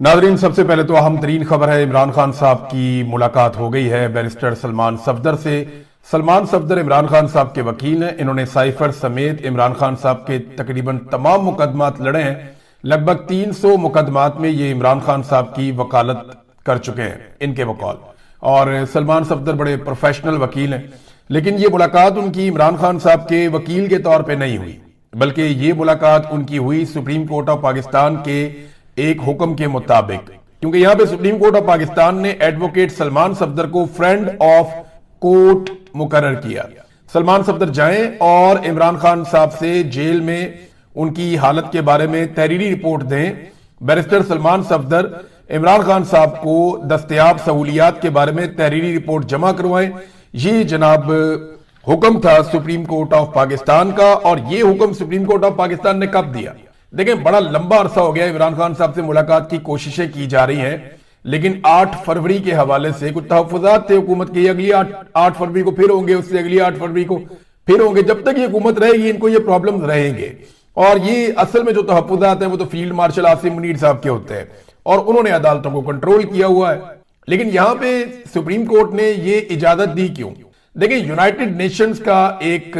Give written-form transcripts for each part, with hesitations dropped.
नाजरीन, सबसे पहले तो अहम तरीन खबर है, इमरान खान साहब की मुलाकात हो गई है बैरिस्टर सलमान सफदर से। सलमान सफदर इमरान खान साहब के वकील हैं। इन्होंने साइफर समेत इमरान खान साहब के तकरीबन तमाम मुकदमात लड़े हैं। लगभग 300 मुकदमात में ये इमरान खान साहब की वकालत कर चुके हैं, इनके वकाल। और सलमान सफदर बड़े प्रोफेशनल वकील हैं। लेकिन ये मुलाकात उनकी इमरान खान साहब के वकील के तौर पर नहीं हुई, बल्कि ये मुलाकात उनकी हुई सुप्रीम कोर्ट ऑफ पाकिस्तान के एक हुक्म के मुताबिक, क्योंकि यहां पे सुप्रीम कोर्ट ऑफ पाकिस्तान ने एडवोकेट सलमान सफदर को फ्रेंड ऑफ कोर्ट मुकर्रर किया। सलमान सफदर जाएं और इमरान खान साहब से जेल में उनकी हालत के बारे में तहरीरी रिपोर्ट दें। बैरिस्टर सलमान सफदर इमरान खान साहब को दस्तयाब सहूलियात के बारे में तहरीरी रिपोर्ट जमा करवाएं। ये जनाब हुक्म था सुप्रीम कोर्ट ऑफ पाकिस्तान का। और ये हुक्म सुप्रीम कोर्ट ऑफ पाकिस्तान ने कब दिया? देखें, बड़ा लंबा अरसा हो गया इमरान खान साहब से मुलाकात की कोशिशें की जा रही हैं, लेकिन 8 फरवरी के हवाले से कुछ तहफ्फुज़ात थे हुकूमत की। अगली 8 फरवरी को फिर होंगे, उससे अगली 8 फरवरी को फिर होंगे। जब तक ये हुकूमत रहेगी इनको ये प्रॉब्लम रहेंगे। और ये असल में जो तहफ्फुज़ात हैं वो तो फील्ड मार्शल आसिम मुनीर साहब के होते हैं और उन्होंने अदालतों को कंट्रोल किया हुआ है। लेकिन यहां पे सुप्रीम कोर्ट ने ये इजाजत दी क्यों? देखिए, यूनाइटेड नेशंस का एक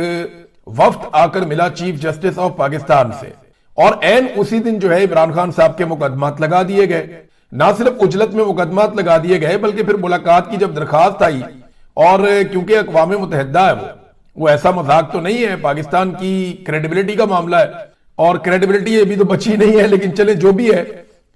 वफ्द आकर मिला चीफ जस्टिस ऑफ पाकिस्तान से, और एन उसी दिन जो है इमरान खान साहब के मुकदमात लगा दिए गए। ना सिर्फ उजलत में मुकदमात लगा दिए गए, बल्कि फिर मुलाकात की जब दरखास्त आई, और क्योंकि अक़वाम मुत्तहिदा है वो ऐसा मजाक तो नहीं है, पाकिस्तान की क्रेडिबिलिटी का मामला है और क्रेडिबिलिटी अभी तो बची नहीं है। लेकिन चले जो भी है,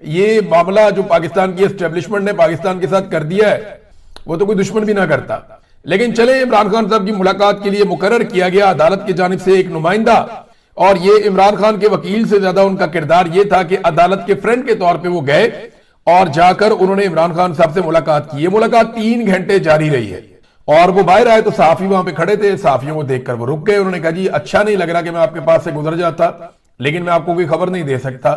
ये मामला जो पाकिस्तान की एस्टेब्लिशमेंट ने पाकिस्तान के साथ कर दिया है वो तो कोई दुश्मन भी ना करता। लेकिन चले, इमरान खान साहब की मुलाकात के लिए मुकर्रर किया गया अदालत की जानिब से एक नुमाइंदा, और ये इमरान खान के वकील से ज्यादा उनका किरदार ये था कि अदालत के फ्रेंड के तौर पे वो गए और जाकर उन्होंने इमरान खान साहब से मुलाकात की। ये मुलाकात 3 घंटे जारी रही है। और वो बाहर आए तो सहाफी वहां पे खड़े थे। सहाफियों को देखकर वो रुक गए। उन्होंने कहा, जी अच्छा नहीं लग रहा कि मैं आपके पास से गुजर जाता, लेकिन मैं आपको कोई खबर नहीं दे सकता।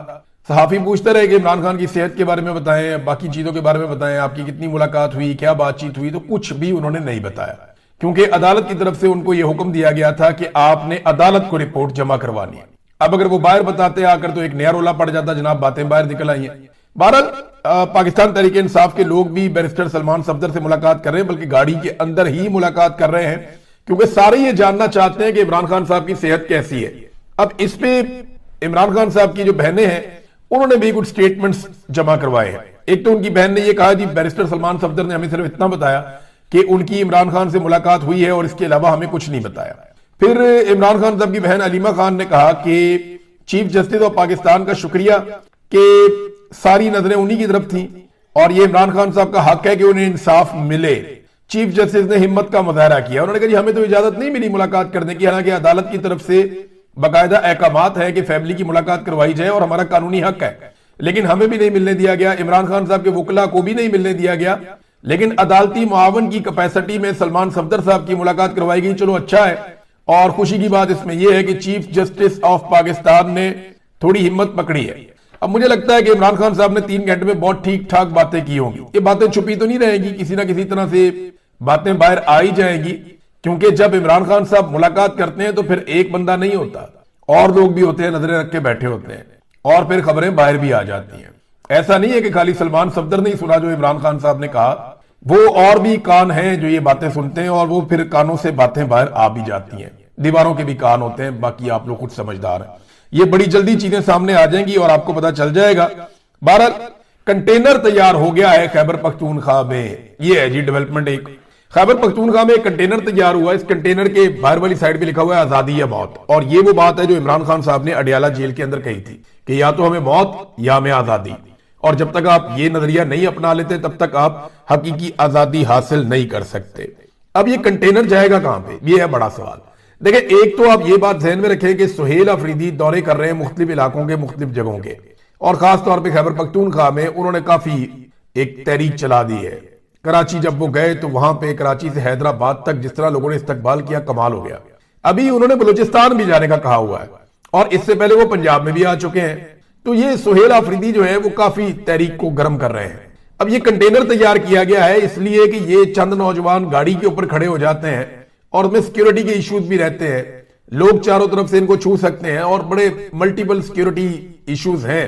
सहाफी पूछते रहे कि इमरान खान की सेहत के बारे में बताएं, बाकी चीजों के बारे में बताएं, आपकी कितनी मुलाकात हुई, क्या बातचीत हुई। तो कुछ भी उन्होंने नहीं बताया, क्योंकि अदालत की तरफ से उनको यह हुक्म दिया गया था कि आपने अदालत को रिपोर्ट जमा करवानी है। अब अगर वो बाहर बताते आकर तो एक नया रोला पड़ जाता, जनाब बातें बाहर निकल आई हैं। बहरहाल पाकिस्तान तहरीक इंसाफ के लोग भी बैरिस्टर सलमान सफदर से मुलाकात कर रहे हैं, बल्कि गाड़ी के अंदर ही मुलाकात कर रहे हैं, क्योंकि सारे ये जानना चाहते हैं कि इमरान खान साहब की सेहत कैसी है। अब इस पे इमरान खान साहब की जो बहनें हैं उन्होंने भी कुछ स्टेटमेंट्स जमा करवाए हैं। एक तो उनकी बहन ने यह कहा, जी बैरिस्टर सलमान सफदर ने हमें सिर्फ इतना बताया कि उनकी इमरान खान से मुलाकात हुई है और इसके अलावा हमें कुछ नहीं बताया। फिर इमरान खान साहब की बहन अलीमा खान ने कहा कि चीफ जस्टिस ऑफ पाकिस्तान का शुक्रिया कि सारी नजरें उन्हीं की तरफ थी और ये इमरान खान साहब का हक है कि उन्हें इंसाफ मिले। चीफ जस्टिस ने हिम्मत का मुजाहरा किया। उन्होंने कहा, जी हमें तो इजाजत नहीं मिली मुलाकात करने की, हालांकि अदालत की तरफ से बाकायदा अहकामात है कि फैमिली की मुलाकात करवाई जाए और हमारा कानूनी हक है, लेकिन हमें भी नहीं मिलने दिया गया। इमरान खान साहब के वकला को भी नहीं मिलने दिया गया। लेकिन अदालती मुआवन की कैपेसिटी में सलमान सफदर साहब की मुलाकात करवाई गई। चलो अच्छा है। और खुशी की बात इसमें यह है कि चीफ जस्टिस ऑफ पाकिस्तान ने थोड़ी हिम्मत पकड़ी है। अब मुझे लगता है कि इमरान खान साहब ने 3 घंटे में बहुत ठीक ठाक बातें की होंगी। ये बातें छुपी तो नहीं रहेंगी, किसी ना किसी तरह से बातें बाहर आ ही जाएंगी, क्योंकि जब इमरान खान साहब मुलाकात करते हैं तो फिर एक बंदा नहीं होता, और लोग भी होते हैं, नजरें रख के बैठे होते हैं, और फिर खबरें बाहर भी आ जाती हैं। ऐसा नहीं है कि खाली सलमान सफदर नहीं सुना जो इमरान खान साहब ने कहा, वो और भी कान हैं जो ये बातें सुनते हैं, और वो फिर कानों से बातें बाहर आ भी जाती हैं। दीवारों के भी कान होते हैं, बाकी आप लोग खुद समझदार हैं। ये बड़ी जल्दी चीजें सामने आ जाएंगी और आपको पता चल जाएगा। बहरहाल कंटेनर तैयार हो गया है खैबर पख्तूनख्वा में। ये है जी डेवलपमेंट। एक खैबर पख्तूनख्वा में एक कंटेनर तैयार हुआ। इस कंटेनर के बाहर वाली साइड पे लिखा हुआ है आजादी या मौत। और ये वो बात है जो इमरान खान साहब ने अडियाला जेल के अंदर कही थी कि या तो हमें मौत या हमें आजादी। और जब तक आप ये नजरिया नहीं अपना लेते तब तक आप हकीकी आजादी हासिल नहीं कर सकते। अब ये कंटेनर जाएगा कहां पे, ये है बड़ा सवाल। देखिए, एक तो आप ये बात ध्यान में रखें कि सुहेल अफरीदी दौरे कर रहे हैं मुख्तलिफ इलाकों के, मुख्तलिफ जगहों के, और खासतौर पर खैबर पख्तूनख्वा में उन्होंने काफी एक तहरीक चला दी है। कराची जब वो गए तो वहां पे कराची से हैदराबाद तक जिस तरह लोगों ने इस्तकबाल किया, कमाल हो गया। अभी उन्होंने बलूचिस्तान भी जाने का कहा हुआ है, और इससे पहले वो पंजाब में भी आ चुके हैं। तो ये सुहेल अफरीदी जो है वो काफी तहरीक को गर्म कर रहे हैं। अब ये कंटेनर तैयार किया गया है इसलिए कि ये चंद नौजवान गाड़ी के ऊपर खड़े हो जाते हैं और उसमें सिक्योरिटी के इश्यूज भी रहते हैं। लोग चारों तरफ से इनको छू सकते हैं और बड़े मल्टीपल सिक्योरिटी इश्यूज हैं।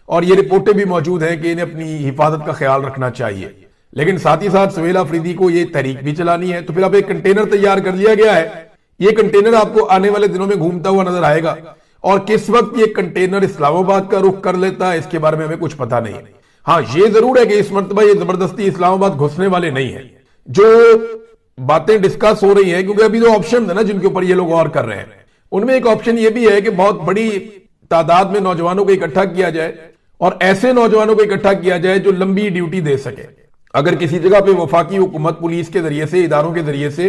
और ये रिपोर्टें भी मौजूद हैं कि इन्हें अपनी हिफाजत का ख्याल रखना चाहिए। लेकिन साथ ही साथ सुहेल अफरीदी को ये तहरीक भी चलानी है। तो फिर अब एक कंटेनर तैयार कर लिया गया है। ये कंटेनर आपको आने वाले दिनों में घूमता हुआ नजर आएगा, और किस वक्त ये कंटेनर इस्लामाबाद का रुख कर लेता है इसके बारे में हमें कुछ पता नहीं है। हाँ, ये जरूर है कि इस मरतबा ये जबरदस्ती इस्लामाबाद घुसने वाले नहीं है। जो बातें डिस्कस हो रही हैं, क्योंकि अभी तो ऑप्शन है ना जिनके ऊपर ये लोग गौर कर रहे हैं, उनमें एक ऑप्शन ये भी है कि बहुत बड़ी तादाद में नौजवानों को इकट्ठा किया जाए, और ऐसे नौजवानों को इकट्ठा किया जाए जो लंबी ड्यूटी दे सके। अगर किसी जगह पे वफाकी हुकूमत पुलिस के जरिए से, इदारों के जरिए से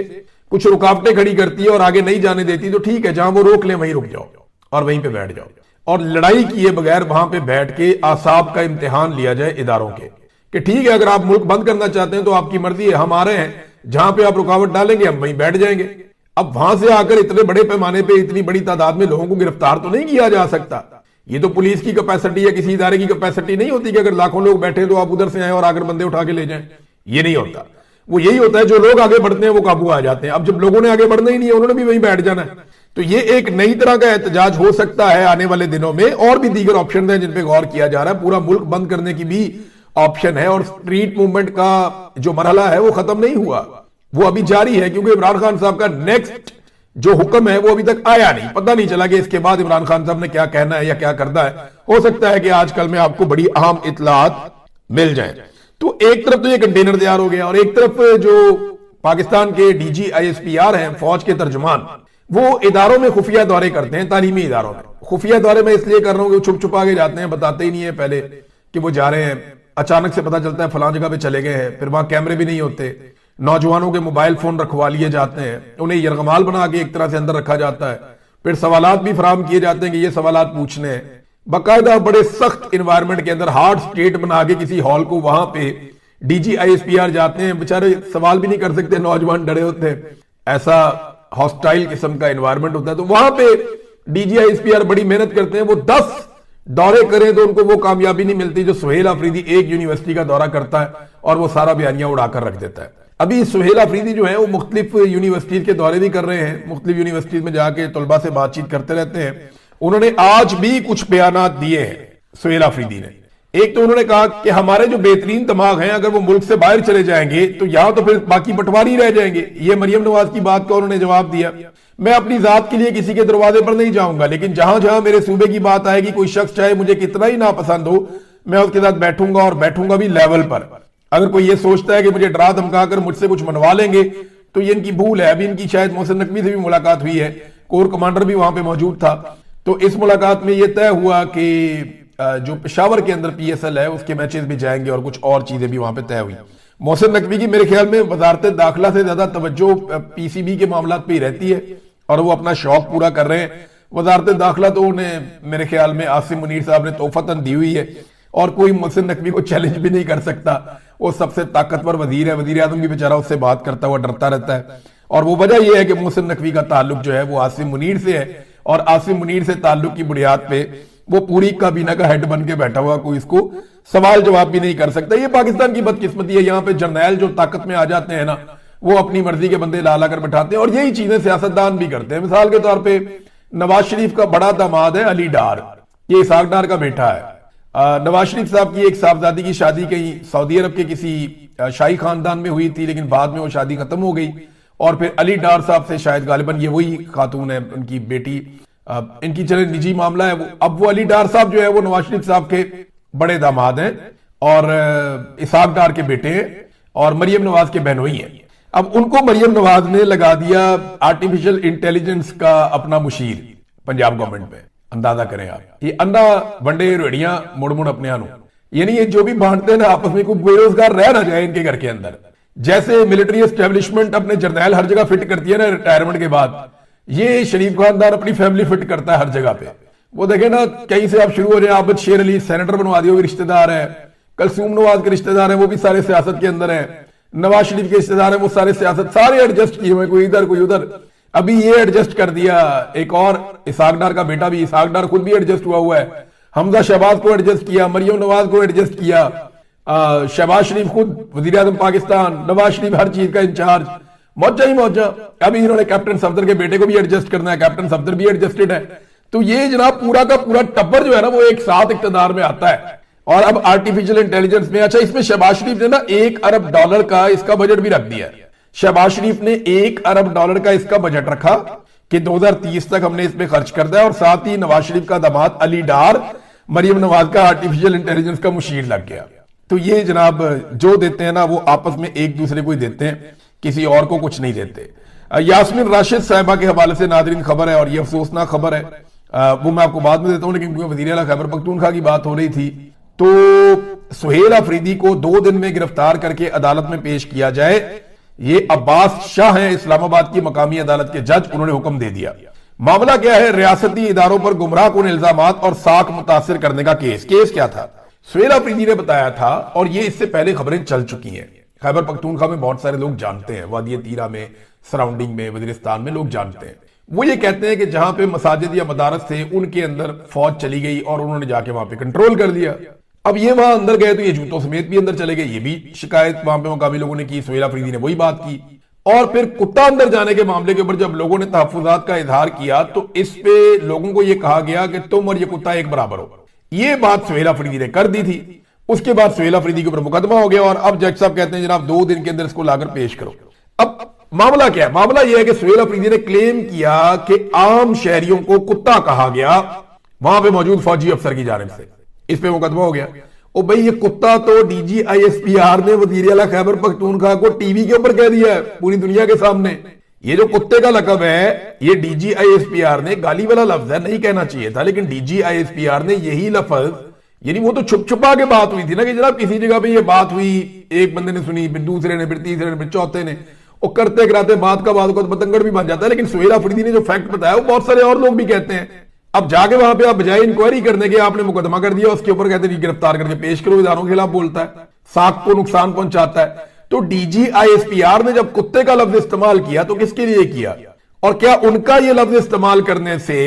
कुछ रुकावटें खड़ी करती है और आगे नहीं जाने देती, तो ठीक है, जहां वो रोक ले वहीं रुक जाओ और वहीं पे बैठ जाओ, और लड़ाई किए बगैर वहां पे बैठ के आसाब का इम्तिहान लिया जाए इदारों के, कि ठीक है, अगर आप मुल्क बंद करना चाहते हैं तो आपकी मर्जी है, हम आ रहे हैं, जहां पे आप रुकावट डालेंगे हम वहीं बैठ जाएंगे। अब वहां से आकर इतने बड़े पैमाने पे इतनी बड़ी तादाद में लोगों को गिरफ्तार तो नहीं किया जा सकता। ये तो पुलिस की कैपेसिटी या किसी इदारे की कैपेसिटी नहीं होती कि अगर लाखों लोग बैठे तो आप उधर से आए और आकर बंदे उठा के ले जाएं। ये नहीं होता। वो यही होता है, जो लोग आगे बढ़ते हैं वो काबू आ जाते हैं। अब जब लोगों ने आगे बढ़ना ही नहीं है, उन्होंने भी वहीं बैठ जाना है। तो ये एक नई तरह का एहतजाज हो सकता है आने वाले दिनों में। और भी दीगर ऑप्शन है जिन पे गौर किया जा रहा है। पूरा मुल्क बंद करने की भी ऑप्शन है, और स्ट्रीट मूवमेंट का जो मरहला है वो खत्म नहीं हुआ, वो अभी जारी है, क्योंकि इमरान खान साहब का नेक्स्ट जो हुक्म है वो अभी तक आया नहीं। पता नहीं चला कि इसके बाद इमरान खान साहब ने क्या कहना है या क्या करना है। हो सकता है कि आजकल में आपको बड़ी अहम इत्तलात मिल जाए। तो एक तरफ तो ये कंटेनर तैयार हो गया, और एक तरफ जो पाकिस्तान के डीजी आईएसपीआर हैं, फौज के तर्जुमान, वो इदारों में खुफिया दौरे करते हैं, तालीमी इदारों में। खुफिया दौरे मैं इसलिए कर रहा हूं कि छुप छुपा के जाते हैं, बताते ही नहीं है पहले कि वो जा रहे हैं। अचानक से पता चलता है फलां जगह पे चले गए हैं, फिर वहां कैमरे भी नहीं होते, नौजवानों के मोबाइल फोन रखवा लिए जाते हैं, उन्हें यरगमाल बना के एक तरह से अंदर रखा जाता है, फिर सवालात भी फराहम किए जाते हैं कि ये सवालात पूछने हैं। बाकायदा बड़े सख्त इन्वायरमेंट के अंदर हार्ड स्टेट बना के किसी हॉल को, वहां पे डीजी आईएसपीआर जाते हैं, बेचारे सवाल भी नहीं कर सकते, नौजवान डरे होते हैं, ऐसा हॉस्टाइल किस्म का इन्वायरमेंट होता है। तो वहां पे डीजी आईएसपीआर बड़ी मेहनत करते हैं। वो 10 दौरे करें तो उनको वो कामयाबी नहीं मिलती जो सुहेल अफरीदी एक यूनिवर्सिटी का दौरा करता है और वो सारा बयानिया उड़ाकर रख देता है। अभी सुहेल अफरीदी जो है वो मुख्तलिफ यूनिवर्सिटीज के दौरे भी कर रहे हैं, मुख्तलिफ यूनिवर्सिटीज में जाके तलबा से बातचीत करते रहते हैं। उन्होंने आज भी कुछ बयानात दिए हैं सुहेल अफरीदी ने। एक तो उन्होंने कहा कि हमारे जो बेहतरीन दिमाग हैं, अगर वो मुल्क से बाहर चले जाएंगे तो यहां तो फिर बाकी बंटवारी रह जाएंगे। ये मरियम नवाज की बात का उन्होंने जवाब दिया। मैं अपनी जात के लिए किसी के दरवाजे पर नहीं जाऊंगा, लेकिन जहां जहां मेरे सूबे की बात आएगी, कोई शख्स चाहे मुझे कितना ही नापसंद हो, मैं उसके साथ बैठूंगा, और बैठूंगा भी लेवल पर। अगर कोई ये सोचता है कि मुझे डरा धमका कर मुझसे कुछ मनवा लेंगे, तो ये इनकी भूल है। अभी इनकी शायद मोहसिन नकवी से भी मुलाकात हुई है, कोर कमांडर भी वहां पे मौजूद था। तो इस मुलाकात में यह तय हुआ कि जो पेशावर के अंदर पीएसएल है उसके मैचेस भी जाएंगे, और कुछ और चीजें भी वहां पे तय हुई। मोहसिन नकवी की मेरे ख्याल में वजारत दाखिला से ज्यादा तवज्जो पीसीबी के मामलात पे ही रहती है, और वो अपना शौक पूरा कर रहे हैं। वजारत दाखिला तो उन्हें मेरे ख्याल में आसिम मुनीर साहब ने तोहफतन दी हुई है, और कोई मोहसिन नकवी को चैलेंज भी नहीं कर सकता। वो सबसे ताकतवर वजीर है, वजीर आजम भी बेचारा उससे बात करता हुआ डरता रहता है। और वो वजह यह है कि मोहसिन नकवी का ताल्लुक जो है वो आसिम मुनीर से है, और आसिम मुनीर से ताल्लुक की बुनियाद पे वो पूरी काबीना का हेड बन के बैठा हुआ, कोई इसको सवाल जवाब भी नहीं कर सकता। ये पाकिस्तान की बदकिस्मती है। यहाँ पे जर्नैल जो ताकत में आ जाते हैं ना, वो अपनी मर्जी के बंदे ला कर बैठाते हैं, और यही चीजें सियासतदान भी करते हैं। मिसाल के तौर पे नवाज शरीफ का बड़ा दामाद है अली डार, ये इसाक डार का बेटा है। नवाज शरीफ साहब की एक साहबजादी की शादी कहीं सऊदी अरब के किसी शाही खानदान में हुई थी, लेकिन बाद में वो शादी खत्म हो गई, और फिर अली डार साहब से शायद गालिबन ये वही खातून है, उनकी बेटी, इनकी चले निजी मामला है वो। अब वो अली डार साहब जो है वो नवाज शरीफ साहब के बड़े दामाद हैं, और इसाक डार के बेटे हैं, और मरियम नवाज के बहनोई हैं। अब उनको मरियम नवाज ने लगा दिया आर्टिफिशियल इंटेलिजेंस का अपना मुशीर पंजाब गवर्नमेंट में। अंदाजा करें आप, ये अंडा वंडे रेड़ियां मुड़ मुड़ अपने आनू, यानी ये जो भी बांटते हैं ना आपस में, कोई बेरोजगार रह ना जाए इनके घर के अंदर। जैसे मिलिट्री एस्टेब्लिशमेंट अपने जर्नैल हर जगह फिट करती है ना रिटायरमेंट के बाद, ये शरीफ खानदान अपनी फैमिली फिट करता है हर जगह पे। वो देखे ना, कहीं से आप शुरू हो जाए, आबद शेर अली सेनेटर बनवा दिए, वो भी रिश्तेदार है, कलसूम नवाज के रिश्तेदार है, वो भी सारे सियासत के अंदर है, नवाज शरीफ के रिश्तेदार है, वो सारे सियासत, सारे एडजस्ट किए हुए, कोई इधर कोई उधर। अभी ये एडजस्ट कर दिया, एक और इसाक डार का बेटा भी, इसाक डार खुद भी एडजस्ट हुआ है, हमजा शहबाज को एडजस्ट किया, मरियम नवाज को एडजस्ट किया, शहबाज शरीफ खुद वजीर आजम पाकिस्तान, नवाज शरीफ हर चीज का इंचार्ज, मौजा ही मौजा। अभी इन्होंने कैप्टन सफदर के बेटे को भी एडजस्ट करना है, कैप्टन सफदर भी एडजस्टेड है। तो ये जनाब पूरा का पूरा टब्बर जो है ना वो एक साथ इक्तदार में आता है। और अब आर्टिफिशियल इंटेलिजेंस में, अच्छा इसमें शहबाज शरीफ ने ना $1 अरब का इसका बजट भी रख दिया है। शहबाज शरीफ ने $1 अरब का इसका बजट रखा कि 2030 तक हमने इसमें खर्च कर दिया। और साथ ही नवाज शरीफ का दामाद अली डार मरियम नवाज का आर्टिफिशियल इंटेलिजेंस का मुशीर लग गया। तो ये जनाब जो देते हैं ना वो आपस में एक दूसरे को ही देते हैं, किसी और को कुछ नहीं देते। यास्मीन राशिद साहिबा के हवाले से नादरीन खबर है और ये अफसोसनाक खबर है, वो मैं आपको बाद में देता हूं, लेकिन वज़ीर आला खैबर पख्तूनख्वा की बात हो रही थी तो सुहेल अफरीदी को 2 दिन में गिरफ्तार करके अदालत में पेश किया जाए। ये अब्बास शाह हैं, इस्लामाबाद की मकामी अदालत के जज, उन्होंने हुक्म दे दिया। मामला क्या है, रियासती इदारों पर गुमराहकुन इल्जामात और साख मुतासिर करने का केस क्या था। सुहेल अफरीदी ने बताया था और ये इससे पहले खबरें चल चुकी हैं, खैबर पख्तूनख्वा में बहुत सारे लोग जानते हैं, वादी तीरा में, सराउंडिंग में, वजीरिस्तान में लोग जानते हैं। वो ये कहते हैं कि जहां पे मसाजिद या मदारस थे उनके अंदर फौज चली गई और उन्होंने जाके वहां पे कंट्रोल कर लिया। अब ये वहां अंदर गए तो ये जूतों समेत भी अंदर चले गए, ये भी शिकायत वहां पे मुकामी लोगों ने की। सुहेल अफरीदी ने वही बात की। और फिर कुत्ता अंदर जाने के मामले के ऊपर जब लोगों ने तहफ्फुजात का इजहार किया तो इस पे लोगों को यह कहा गया कि तुम और ये कुत्ता एक बराबर हो। ये बात सुहेल अफरीदी ने कर दी थी। उसके बाद सुहेल अफरीदी के ऊपर मुकदमा हो गया और अब जज साहब कहते हैं जनाब 2 दिन के अंदर इसको लाकर पेश करो। अब मामला क्या है, मामला यह है कि सुहेल अफरीदी ने क्लेम किया कि आम शहरियों को कुत्ता कहा गया वहां पे मौजूद फौजी अफसर की जानिब से। इस पे मुकदमा हो गया। ओ भाई ये कुत्ता तो डीजी ISPR ने वज़ीर आला खैबर पख्तूनख्वा को टीवी के ऊपर कह दिया है पूरी दुनिया के सामने। ये जो कुत्ते का लकब है ये डीजी ISPR ने, गाली वाला लफ्ज है, नहीं कहना चाहिए था, लेकिन डीजी ISPR ने यही लफ्ज, यानी वो तो छुप छुपा के बात हुई थी ना कि जनाब किसी जगह पे ये बात हुई, एक बंदे ने सुनी, फिर दूसरे ने, फिर तीसरे ने, फिर चौथे ने, और करते कराते बात का बाद पतंगड़ भी बन जाता है। लेकिन सुहेल अफरीदी ने जो फैक्ट बताया वो बहुत सारे और लोग भी कहते हैं। अब जाके वहां पे आप बजाय इंक्वायरी करने के आपने मुकदमा कर दिया, उसके ऊपर कहते हैं गिरफ्तार करके पेश करो, इदारों के खिलाफ बोलता है, साख को नुकसान पहुंचाता है। तो डीजी ISPR ने जब कुत्ते का लफ्ज इस्तेमाल किया तो किसके लिए किया, और क्या उनका यह लफ्ज इस्तेमाल करने से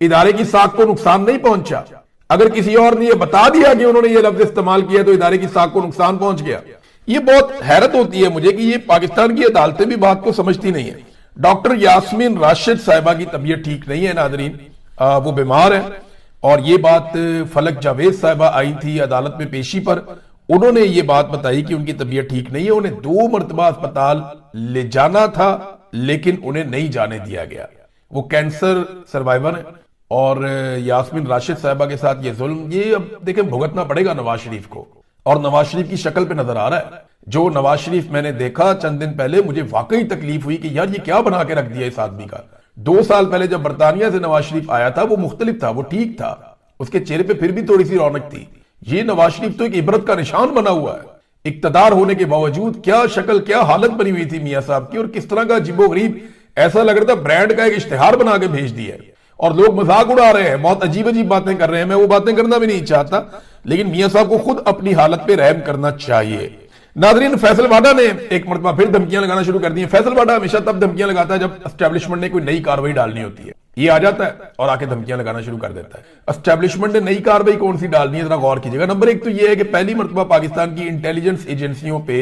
इदारे की साख को नुकसान नहीं पहुंचा? अगर किसी और ने यह बता दिया कि उन्होंने यह लफ्ज इस्तेमाल किया तो इदारे की साख को नुकसान पहुंच गया। ये बहुत हैरत होती है मुझे कि ये पाकिस्तान की अदालतें भी बात को समझती नहीं है। डॉक्टर यास्मीन राशिद साहिबा की तबीयत ठीक नहीं है नादरीन, वो बीमार है। और ये बात फलक जावेद साहिबा आई थी अदालत में पेशी पर, उन्होंने ये बात बताई कि उनकी तबीयत ठीक नहीं है, उन्हें 2 मरतबा अस्पताल ले जाना था लेकिन उन्हें नहीं जाने दिया गया। वो कैंसर सर्वाइवर है और यास्मीन राशिद साहिबा के साथ ये जुल्म, ये अब देखें भुगतना पड़ेगा नवाज शरीफ को, और नवाज शरीफ की शक्ल पे नजर आ रहा है। जो नवाज शरीफ मैंने देखा चंद दिन पहले, मुझे वाकई तकलीफ हुई कि यार ये क्या बना के रख दिया इस आदमी का। 2 साल पहले जब बरतानिया से नवाज शरीफ आया था वो मुख्तलिफ था, वो ठीक था, उसके चेहरे पे फिर भी थोड़ी सी रौनक थी। ये नवाज शरीफ तो एक इबरत का निशान बना हुआ है। इक्तदार होने के बावजूद क्या शक्ल, क्या हालत बनी हुई थी मियां साहब की, और किस तरह का अजीबोगरीब, ऐसा लग रहा था ब्रांड का एक इश्तिहार बना के भेज दिया है। और लोग मजाक उड़ा रहे हैं, बहुत अजीब अजीब बातें कर रहे हैं। मैं वो बातें करना भी नहीं चाहता, लेकिन मियां साहब को खुद अपनी हालत पे रहम करना चाहिए। नाजरीन, फैसल वाडा ने एक मरतबा फिर धमकियां लगाना शुरू कर दी हैं। फैसल वाडा हमेशा तब धमकियां लगाता है जब एस्टेब्लिशमेंट ने कोई नई कार्रवाई डालनी होती है। ये आ जाता है और आके धमकियां लगाना शुरू कर देता है। एस्टेब्लिशमेंट ने नई कार्रवाई कौन सी डालनी है, जरा गौर कीजिएगा। नंबर 1 तो ये है कि पहली मरतबा पाकिस्तान की इंटेलिजेंस एजेंसियों पे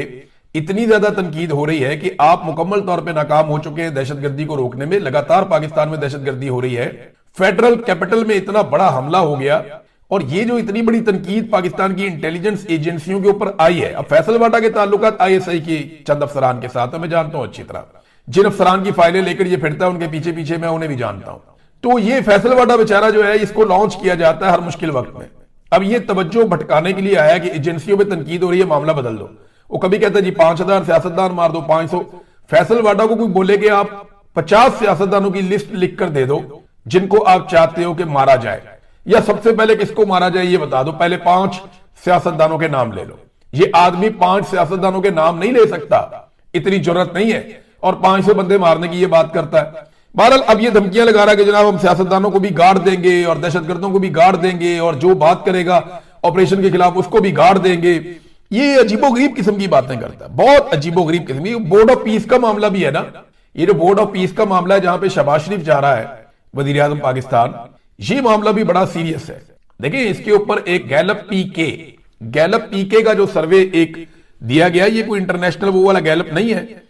इतनी ज्यादा तनकीद हो रही है कि आप मुकम्मल तौर पर नाकाम हो चुके हैं दहशतगर्दी को रोकने में। लगातार पाकिस्तान में दहशतगर्दी हो रही है, फेडरल कैपिटल में इतना बड़ा हमला हो गया, और ये जो इतनी बड़ी तनकीद पाकिस्तान की इंटेलिजेंस एजेंसियों के ऊपर आई है। अब फैसल वाडा के ताल्लुकात ISI के चंद अफसरान के साथ मैं जानता हूं अच्छी तरह, जिन अफसरान की फाइलें लेकर ये फिरता है उनके पीछे पीछे मैं उन्हें भी जानता हूं। तो ये फैसल वाडा बेचारा जो है, इसको लॉन्च किया जाता है हर मुश्किल वक्त में। अब ये तवज्जो भटकाने के लिए आया कि एजेंसियों पर तनकीद हो रही है, मामला बदल दो। वो कभी कहता है जी 5000 सियासतदान मार दो, 500। फैसल वाडा को कोई बोले कि आप 50 सियासतदानों की लिस्ट लिख कर दे दो जिनको आप चाहते हो कि मारा जाए, या सबसे पहले किसको मारा जाए ये बता दो, पहले 5 सियासतदानों के नाम ले लो। ये आदमी 5 सियासतदानों के नाम नहीं ले सकता, इतनी जरूरत नहीं है, और 500 बंदे मारने की ये बात करता है। बहरहाल अब ये धमकियां लगा रहा है कि जनाब हम सियासतदानों को भी गाड़ देंगे और दहशतगर्दों को भी गाड़ देंगे, और जो बात करेगा ऑपरेशन के खिलाफ उसको भी गाड़ देंगे। ये अजीबोगरीब किस्म की बातें करता है, बहुत अजीबोगरीब किस्म की। बोर्ड ऑफ पीस का मामला भी है ना, ये जो बोर्ड ऑफ पीस का मामला है जहां पे शहबाज शरीफ जा रहा है वजीर आजम पाकिस्तान, ये मामला भी बड़ा सीरियस है। देखिए इसके ऊपर एक गैलप पीके का जो सर्वे एक दिया गया, ये कोई इंटरनेशनल वो वाला गैलप नहीं है,